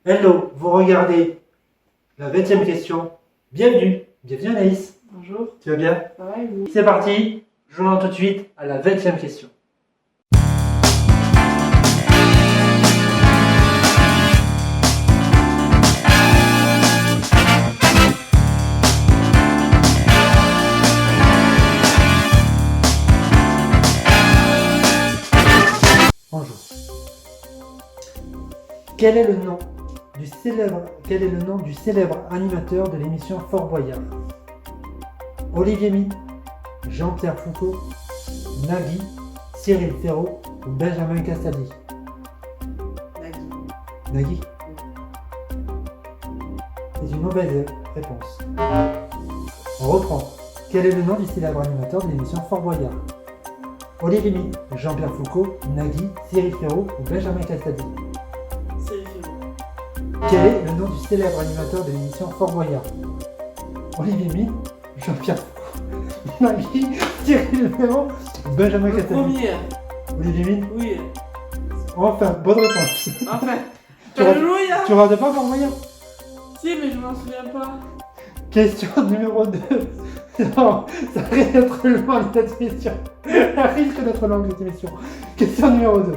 Hello, vous regardez la 20e question. Bienvenue Anaïs. Bonjour. Tu vas bien? Ça va et vous? C'est parti, je lance tout de suite à la 20e question. Bonjour. Quel est le nom du célèbre animateur de l'émission Fort Boyard? Olivier Mine, Jean-Pierre Foucault, Nagui, Cyril Ferraud ou Benjamin Castaldi? Nagui? C'est une mauvaise réponse. On reprend. Quel est le nom du célèbre animateur de l'émission Fort Boyard? Olivier Mine, Jean-Pierre Foucault, Nagui, Cyril Ferraud ou Benjamin Castaldi? Cyril Ferraud. Quel est le nom du célèbre animateur de l'émission Fort Boyard? Olivier Mine, Jean-Pierre Foucault, Nagui, Cyril Ferraud ou Benjamin Le Castaldi? premier. Olivier Mine? Oui. Enfin, bonne réponse. Enfin. Tu T'as rates- joué là? Tu rates pas Fort Boyard? Si, mais je m'en souviens pas. Question numéro 2. Non, ça risque d'être long cette émission. Ça risque d'être long cette émission. Question numéro 2.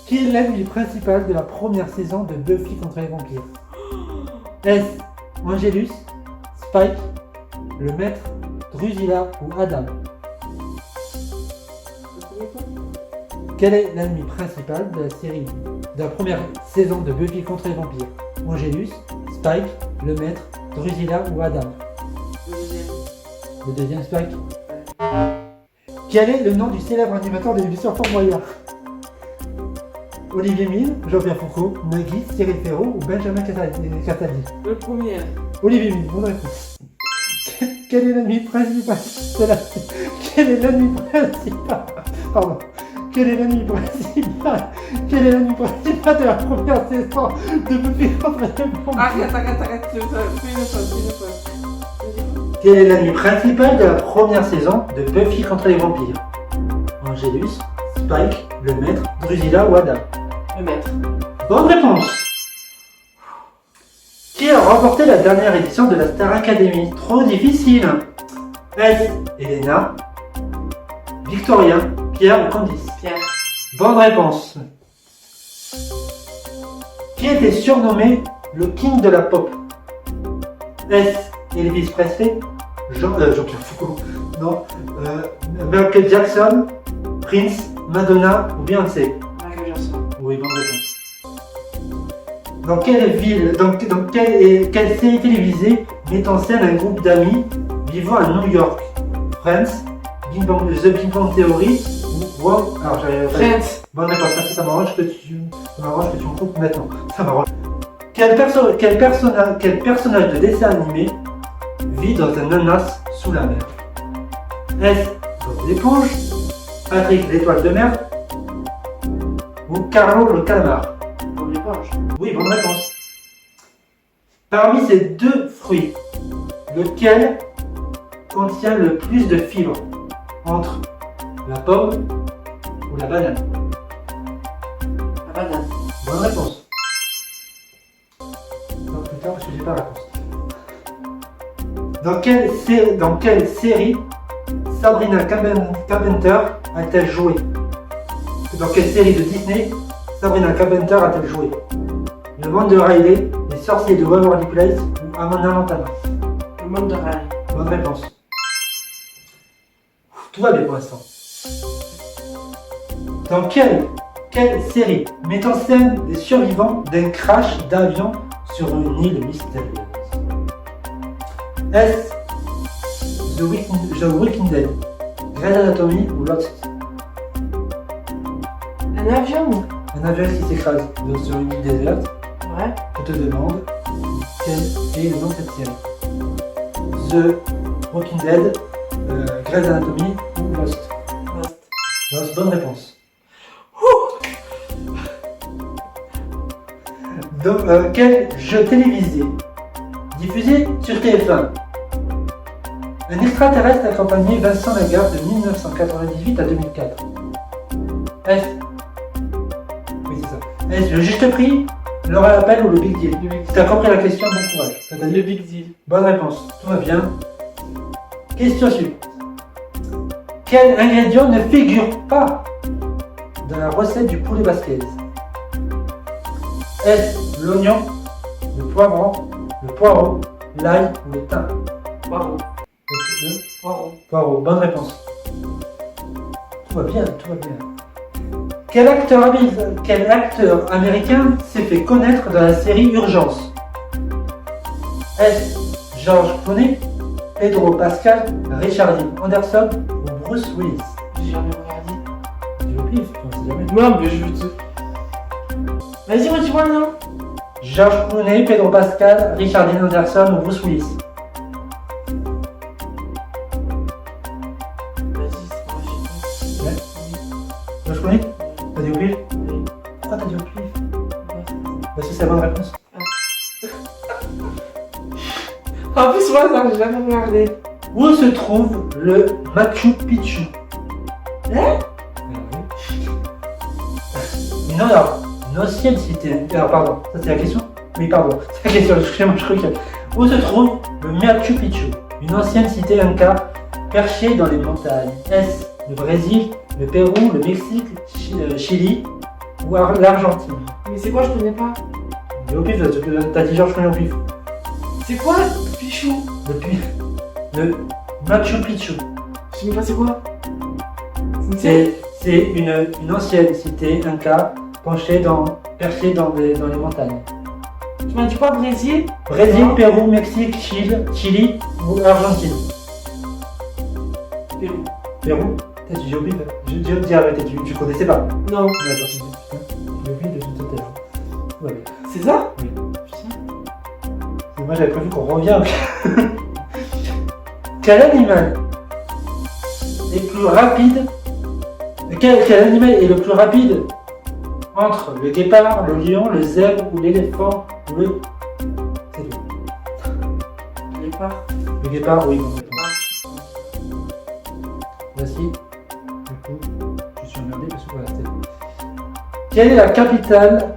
Qui est l'ennemi principal de la première saison de Buffy contre les vampires? Est-ce Angelus, Spike, le maître, Drusilla ou Adam? Quel est l'ennemi principal de la première saison de Buffy contre les vampires? Angelus, Spike, le maître, Drusilla ou Adam? Le deuxième. Le deuxième Spike. Quel est le nom du célèbre animateur de l'émission Fort Boyard? Olivier Mine, Jean-Pierre Foucault, Nagui, Cyril Ferraud ou Benjamin Castaldi? Le premier. Olivier Mine, bonne réponse. Quel est l'ennemi principal de la... Quel est l'ennemi principal... Pardon. Quel est l'ennemi principal... Quel est l'ennemi principal de la première saison de Buffy contre les vampires? Arrête. Fais une pause. Quel est l'ennemi principal de la première saison de Buffy contre les vampires? Angelus, Spike, le maître, Drusilla ou Adam? Le maître. Bonne réponse. Qui a remporté la dernière édition de la Star Academy? Trop difficile. Est-ce Elena, Victoria, Pierre ou Candice? Pierre. Bonne réponse. Qui était surnommé le King de la Pop? Est-ce Elvis Presley, Jean-Pierre Foucault, non, Michael Jackson, Prince, Madonna ou Beyoncé? Michael Jackson. Oui, bonne réponse. Dans quelle ville, dans quelle série télévisée met en scène un groupe d'amis vivant à New York? Friends, The Big Bang Theory ou Wow? Alors j'avais Friends. bonne réponse, merci, ça m'arrange que tu me coupes maintenant. Ça m'arrange. Quel personnage de dessin animé vit dans un ananas sous la mer? Est-ce Bob l'éponge, Patrick l'étoile de mer ou Carlo le calamar? Bob l'éponge. Oui, bonne réponse. Parmi ces deux fruits, lequel contient le plus de fibres entre la pomme ou la banane? La banane. Bonne réponse. Non, plus tard, parce que j'ai pas la réponse. Dans quelle série Sabrina Carpenter a-t-elle joué? Dans quelle série de Disney Sabrina Carpenter a-t-elle joué? Le monde de Riley, Les sorciers de Waverly Place ou Amanda Montana? Le monde de Riley. Bonne réponse. Tout va bien pour l'instant. Dans quelle série met en scène des survivants d'un crash d'avion sur une île mystérieuse? Est-ce The Walking Dead, Grey's Anatomy ou Lost? Un avion. Un avion qui s'écrase sur une île déserte. Ouais. Je te demande quel est le nom de cette série? The Walking Dead, Grey's Anatomy ou Lost? Lost, bonne réponse. Donc, quel jeu télévisé diffusé sur TF1? Un extraterrestre a accompagné Vincent Lagaffe de 1998 à 2004. Est-ce le juste prix, Le rappel ou le big deal? Le big Si t'as compris la question, bon courage. T'as deal. dit Le big deal. bonne réponse, tout va bien. Question suivante. Quel ingrédient ne figure pas dans la recette du poulet basquez? Est-ce l'oignon, le poivron, le poireau, l'ail ou le thym? Bravo. Le Bravo. poireau, bonne réponse. Tout va bien, tout va bien. Quel acteur américain s'est fait connaître dans la série Urgence? Est-ce George Clooney, Pedro Pascal, Richard Dean Anderson ou Bruce Willis? J'ai jamais regardé. Tu le pif, on sait jamais. Non, mais je veux te. Vas-y, redis-moi le nom. George Clooney, Pedro Pascal, Richard Dean Anderson ou Bruce Willis? Vas-y, c'est moi, j'ai Ouais. dit. George Clooney? T'as dit au pif? Oui. Pourquoi t'as dit au pif? Oui. Bah si c'est la bonne réponse. En plus, moi, ça, j'ai jamais regardé. Où se trouve le Machu Picchu? Hein? Non, alors, une ancienne cité. Alors, pardon, ça c'est la question? Oui, pardon, c'est la question, excusez-moi, je crois que. Où se trouve le Machu Picchu? Une ancienne cité inca perchée dans les montagnes. Est-ce le Brésil, le Pérou, le Mexique, Chili ou l'Argentine? Mais c'est quoi, je connais pas. Et au pif, t'as dit Georges Clooney au pif. C'est quoi, Pichou? Le Machu Picchu. Je sais même pas c'est quoi. C'est C'est une ancienne cité inca perchée dans les montagnes. Tu m'as dit quoi, Brésil? Brésil, Pérou, Mexique, Chili ou Argentine? Pérou. Pérou? T'as dit oublié. J'ai dit arrêter, tu connaissais pas. Non. D'accord, tu dis putain, j'ai oublié de tout à l'heure. Ouais. C'est ça? Oui. Putain. Et moi j'avais prévu qu'on revienne. Quel animal est plus rapide? Quel animal est le plus rapide entre le guépard, le lion, le zèbre ou l'éléphant ou le. C'est tout. Je l'ai pas. Le guépard, oui, bonne réponse. Voici. Du coup, je suis emmerdé parce que voilà, c'était. Quelle est la capitale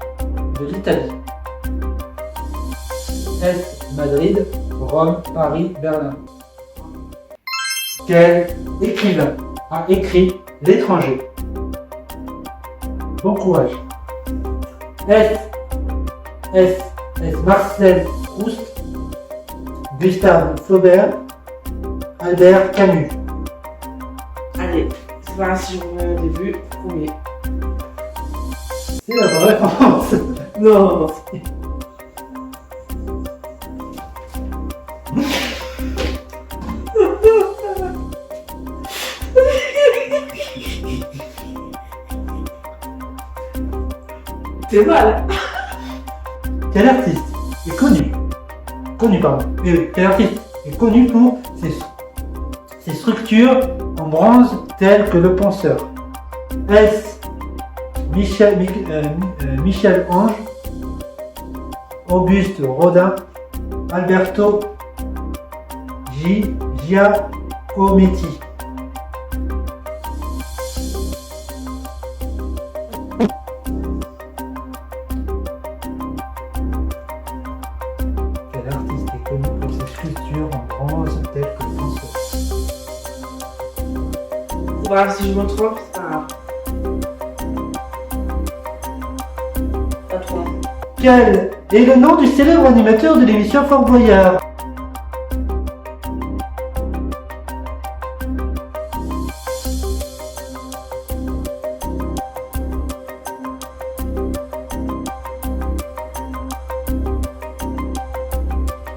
de l'Italie? Est-ce Madrid, Rome, Paris, Berlin? Quel écrivain a écrit L'étranger? Bon courage. Est-ce Marcel Proust, Gustave Flaubert, Albert Camus? Allez, c'est pas grave si je reviens au début. Premier. C'est la bonne réponse. Non. C'est mal. Quel artiste est connu? Quel artiste est connu pour ses structures en bronze telles que le penseur? Est-ce Michel Ange, Auguste Rodin, Alberto Giacometti? Quel artiste est connu pour ses sculptures en bronze telles que le penseur? C'est pas grave si je me trompe, c'est pas grave. Pas trop. Quel est le nom du célèbre animateur de l'émission Fort Boyard?